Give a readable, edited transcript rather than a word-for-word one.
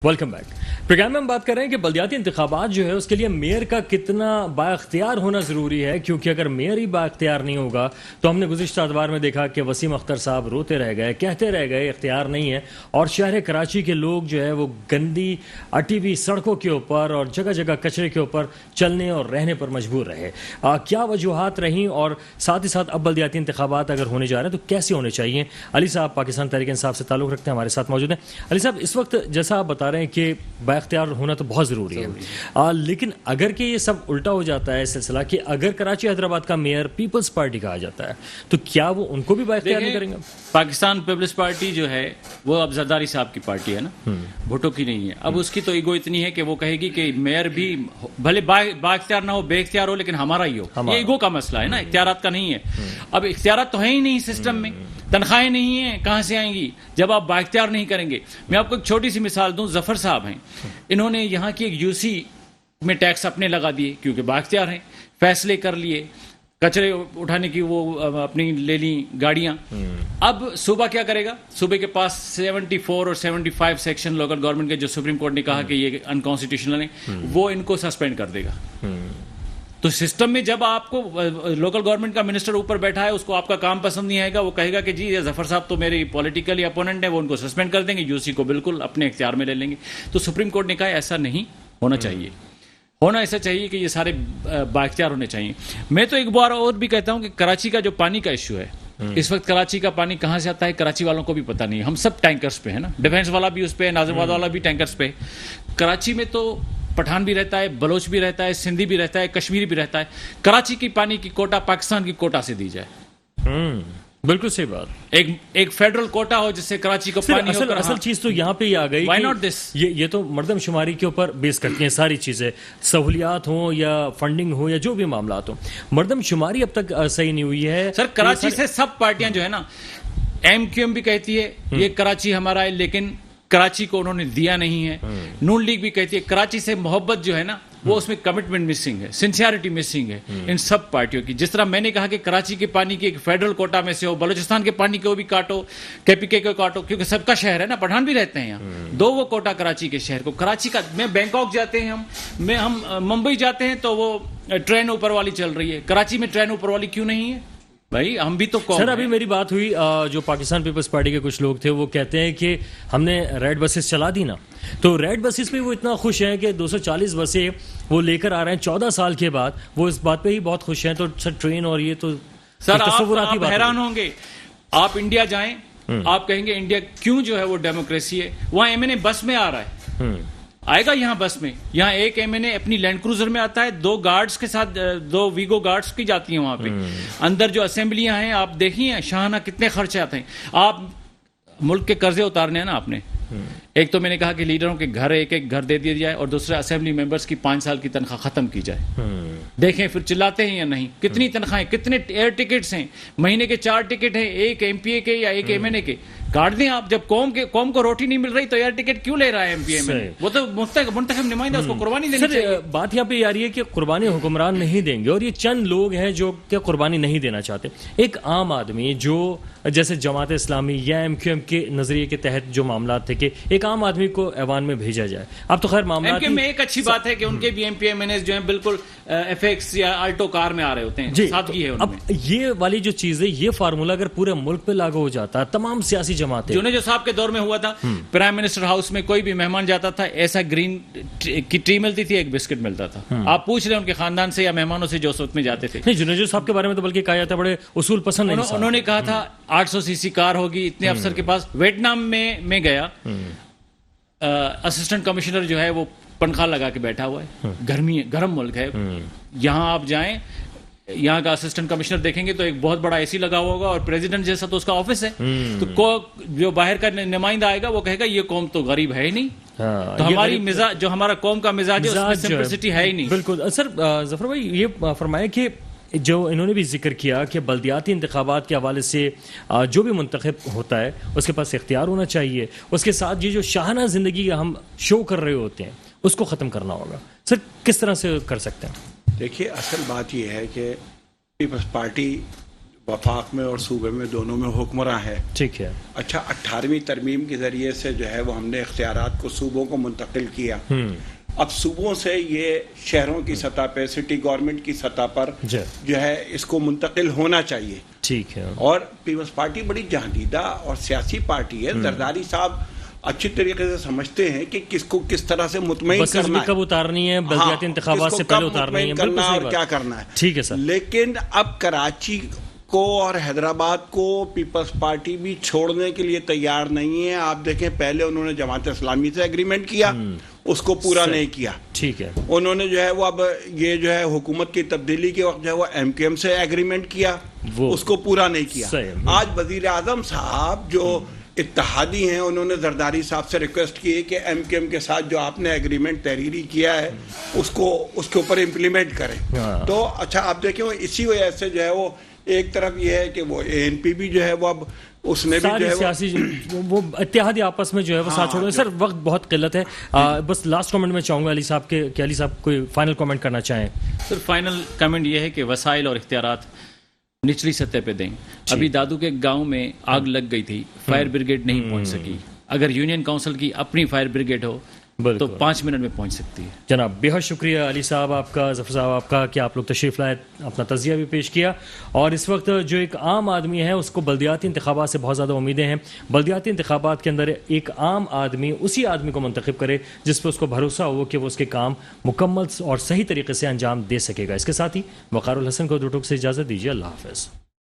Welcome back. Programme में हम बात कर रहे हैं कि बल्दियाती इंतखाबात जो है उसके लिए मेयर का कितना बाइख्तियार होना ज़रूरी है, क्योंकि अगर मेयर ही बाइख्तियार नहीं होगा तो हमने गुज़िश्ता अतवार में देखा कि वसीम अख्तर साहब रोते रह गए, कहते रह गए इख्तियार नहीं है, और शहर कराची के लोग जो है वो गंदी अटी हुई सड़कों के ऊपर और जगह जगह कचरे के ऊपर चलने और रहने पर मजबूर रहे। क्या वजूहात रहीं और साथ ही साथ अब बल्दियाती इंतखाबात अगर होने जा रहे हैं तो कैसे होने चाहिए? अली साहब पाकिस्तान तहरीक इंसाफ से ताल्लुक़ रखते हैं, हमारे साथ मौजूद हैं। अली साहब, इस वक्त जैसा आप बता रहे हैं कि बाइख्तियार होना तो बहुत ज़रूरी है, लेकिन अगर कि ये सब उल्टा हो जाता है सिलसिला कि अगर कराची हैदराबाद का मेयर पीपल्स पार्टी कहा जाता है तो क्या वो उनको भी बाइख्तियार नहीं करेंगे? पाकिस्तान पीपल्स पार्टी जो है वो अब जरदारी साहब की पार्टी है ना, भुट्टो की नहीं है। अब उसकी तो ईगो इतनी है कि वो कहेगी कि मेयर भी भले बाइख्तियार ना हो, बेख्तियार हो, लेकिन हमारा ही हो। ये ईगो का मसला है ना, इख्तियारात का नहीं है। अब इख्तियारात तो है ही नहीं सिस्टम में, तनख्वाहें नहीं है, कहाँ से आएंगी जब आप बाइख्तियार नहीं करेंगे? मैं आपको एक छोटी सी मिसाल दूं, जफर साहब हैं, इन्होंने यहाँ की एक यूसी में टैक्स अपने लगा दिए क्योंकि बाइख्तियार हैं, फैसले कर लिए, कचरे उठाने की वो अपनी ले ली गाड़ियां। अब सूबा क्या करेगा? सूबे के पास 74 और 75 सेक्शन लोकल गवर्नमेंट के जो सुप्रीम कोर्ट ने कहा कि ये अनकॉन्स्टिट्यूशनल है, वो इनको सस्पेंड कर देगा। तो सिस्टम में जब आपको लोकल गवर्नमेंट का मिनिस्टर ऊपर बैठा है, उसको आपका काम पसंद नहीं आएगा, वो कहेगा कि जी ये जफर साहब तो मेरे पॉलिटिकल अपोनेंट है, वो उनको सस्पेंड कर देंगे, यूसी को बिल्कुल अपने इख्तियार में ले लेंगे। तो सुप्रीम कोर्ट ने कहा ऐसा नहीं होना चाहिए। होना ऐसा चाहिए कि ये सारे बाइख्तियार होने चाहिए। मैं तो एक बार और भी कहता हूं कि कराची का जो पानी का इश्यू है, इस वक्त कराची का पानी कहां से आता है कराची वालों को भी पता नहीं है। हम सब टैंकर्स पे है ना, डिफेंस वाला भी उस पे है, नाजिमाबाद वाला भी टैंकर्स पे। कराची में तो पठान भी रहता है, बलोच भी रहता है, सिंधी भी रहता है, कश्मीरी भी रहता है। कराची की पानी की कोटा पाकिस्तान की कोटा से दी जाए। बिल्कुल सही बात। एक फेडरल कोटा हो जिससे कराची को पानी असल चीज तो यहाँ पे ही आ गई। Why not this? ये तो मर्दमशुमारी के ऊपर बेस करती हैं सारी चीजें, सहूलियात हो या फंडिंग हो या जो भी मामला हो। मर्दमशुमारी अब तक सही नहीं हुई है सर। कराची से सब पार्टियां जो है ना, MQM भी कहती है ये कराची हमारा है, लेकिन कराची को उन्होंने दिया नहीं है। नून लीग भी कहती है कराची से मोहब्बत जो है ना, वो उसमें कमिटमेंट मिसिंग है, सिंसियरिटी मिसिंग है इन सब पार्टियों की। जिस तरह मैंने कहा कि कराची के पानी की एक फेडरल कोटा में से हो, बलूचिस्तान के पानी को भी काटो, KPK को काटो, क्योंकि सबका शहर है ना, पठान भी रहते हैं यहाँ। दो वो कोटा कराची के शहर को। कराची का मैं बैंकॉक जाते हैं हम मुंबई जाते हैं तो वो ट्रेन ऊपर वाली चल रही है, कराची में ट्रेन ऊपर वाली क्यों नहीं है भाई? हम भी तो सर अभी मेरी बात हुई, जो पाकिस्तान पीपल्स पार्टी के कुछ लोग थे वो कहते हैं कि हमने रेड बसेस चला दी ना, तो रेड बसेस पे वो इतना खुश हैं कि 240 बसें वो लेकर आ रहे हैं 14 साल के बाद, वो इस बात पे ही बहुत खुश हैं। तो सर ट्रेन और ये तो सर आप हैरान होंगे। आप इंडिया जाएं, आप कहेंगे इंडिया क्यों जो है वो डेमोक्रेसी है। वहां MNA बस में आ रहा है, आएगा यहाँ बस में। यहाँ एक MNA अपनी लैंड क्रूजर में आता है, 2 गार्ड्स के साथ, 2 वीगो गार्ड्स की जाती हैं वहां पे। अंदर जो असेंबलियां हैं आप देखिए शाहाना कितने खर्चे आते हैं। आप मुल्क के कर्जे उतारने हैं ना आपने, एक तो मैंने कहा कि लीडरों के घर एक घर दे दिया जाए, और दूसरा असेंबली मेंबर्स की 5 साल की तनख्वाह खत्म की जाए। देखें फिर चिल्लाते हैं या नहीं। कितनी तनख्वाहें, कितने एयर टिकट्स हैं, महीने के 4 टिकट हैं, एक MPA के या एक MNA के। काट दें आप। जब कौम को रोटी नहीं मिल रही तो एयर टिकट क्यों ले रहा है MPA? वो तो मुंतखब नुमाइंदा, उसको कुर्बानी देनी चाहिए। बात यहाँ पे आ रही है कि कुर्बानी हुक्मरान नहीं देंगे, और ये चंद लोग हैं जो क्या कुर्बानी नहीं देना चाहते। एक आम आदमी जो जैसे जमात इस्लामी या MQM के नजरिए के तहत जो मामला थे कि एक आम आदमी को ऐवान में भेजा जाए, अब तो खैर मामला MQM में एक अच्छी बात है कि उनके भी MPA MNAs जो हैं बिल्कुल FX या आल्टो कार में आ रहे होते हैं, सादगी है उनमें। अब ये वाली जो चीज है, ये फार्मूला अगर पूरे मुल्क पे लागू हो जाता है, तमाम सियासी जमातें, जो साहब के दौर में हुआ था, प्राइम मिनिस्टर हाउस में कोई भी मेहमान जाता था, ऐसा ग्रीन की ट्री मिलती थी, एक बिस्किट मिलता था। आप पूछ रहे हैं उनके खानदान से या मेहमानों से जो उस वक्त में जाते थे। नहीं, जुनेजो साहब के बारे में तो बल्कि कहा जाता है बड़े उसूल पसंद हैं। उन्होंने कहा था 800 सीसी कार होगी, इतने अफसर के पास। वियतनाम में गया, असिस्टेंट कमिश्नर जो है वो पंखा लगा के बैठा हुआ है, गर्म मुल्क है। यहाँ आप जाएं, यहाँ का असिस्टेंट कमिश्नर देखेंगे तो एक बहुत बड़ा AC लगा हुआ होगा, और प्रेसिडेंट जैसा तो उसका ऑफिस है। तो जो बाहर का नुमाइंदा आएगा वो कहेगा ये कौम तो गरीब है ही नहीं। तो हमारी मिजाज, जो हमारा कौम का मिजाज है, उसमें सिंपलिसिटी है ही नहीं। बिल्कुल। सर जफर भाई ये फरमाए कि जो इन्होंने भी जिक्र किया कि बल्दियाती इंतखाबात के हवाले से जो भी मुंतखब होता है उसके पास इख्तियार होना चाहिए, उसके साथ ये जो शाहाना ज़िंदगी हम शो कर रहे होते हैं उसको ख़त्म करना होगा। सर किस तरह से कर सकते हैं? देखिए, असल बात यह है कि पीपल्स पार्टी वफाक में और सूबे में दोनों में हुक्मरां है। ठीक है। अच्छा, 18वीं तरमीम के ज़रिए से जो है वो हमने इख्तियारात को सूबों को मुंतकिल किया। अब सूबों से ये शहरों की सतह पे, सिटी गवर्नमेंट की सतह पर जो है इसको मुंतकिल होना चाहिए। ठीक है। और पीपल्स पार्टी बड़ी जहादीदा और सियासी पार्टी है। जरदारी साहब अच्छी तरीके से समझते हैं कि किसको किस तरह से मुतमईन करना है, कब उतारनी है, बल्दियाती इंतखाबात से पहले उतारनी है, करना और क्या करना है। ठीक है सर। लेकिन अब कराची को और हैदराबाद को पीपल्स पार्टी भी छोड़ने के लिए तैयार नहीं है। आप देखें, पहले उन्होंने जमात इस्लामी से एग्रीमेंट किया, उसको पूरा नहीं किया। ठीक है। उन्होंने जो है वो अब ये जो है हुकूमत की तब्दीली के वक्त जो है वो एमकेएम से एग्रीमेंट किया, उसको पूरा नहीं किया। आज वजीर आजम साहब जो इत्तेहादी हैं, उन्होंने जरदारी साहब से रिक्वेस्ट की है कि एमकेएम के साथ जो आपने एग्रीमेंट तहरीरी किया है उसको उसके ऊपर इम्प्लीमेंट करें। तो अच्छा, आप देखें इसी वजह से जो है वो एक तरफ ये है कि वो एएनपी भी जो है वो अब उसने भी जो है सियासी वो इत्तेहादी आपस में जो है वो साथ छोड़ रहे हैं। सर वक्त बहुत किल्लत है, बस लास्ट कमेंट में चाहूंगा अली साहब के अली साहब कोई फाइनल कमेंट करना चाहें। सर फाइनल कमेंट ये है कि वसाइल और इख्तियारात निचली सतह पे दें। अभी दादू के गांव में आग लग गई थी, फायर ब्रिगेड नहीं पहुंच सकी। अगर यूनियन काउंसिल की अपनी फायर ब्रिगेड हो तो 5 मिनट में पहुंच सकती है। जनाब बेहद शुक्रिया अली साहब आपका, जफर साहब आपका कि आप लोग तशरीफ़ लाए, अपना तज़िया भी पेश किया। और इस वक्त जो एक आम आदमी है उसको बल्दियाती इंतखाबात से बहुत ज़्यादा उम्मीदें हैं। बल्दियाती इंतखाबात के अंदर एक आम आदमी उसी आदमी को मुंतखब करे जिस पर उसको भरोसा हो कि वो उसके काम मुकम्मल और सही तरीके से अंजाम दे सकेगा। इसके साथ ही वक़ारुल हसन को 2 टूक से इजाज़त दीजिए। अल्लाह हाफ़िज़।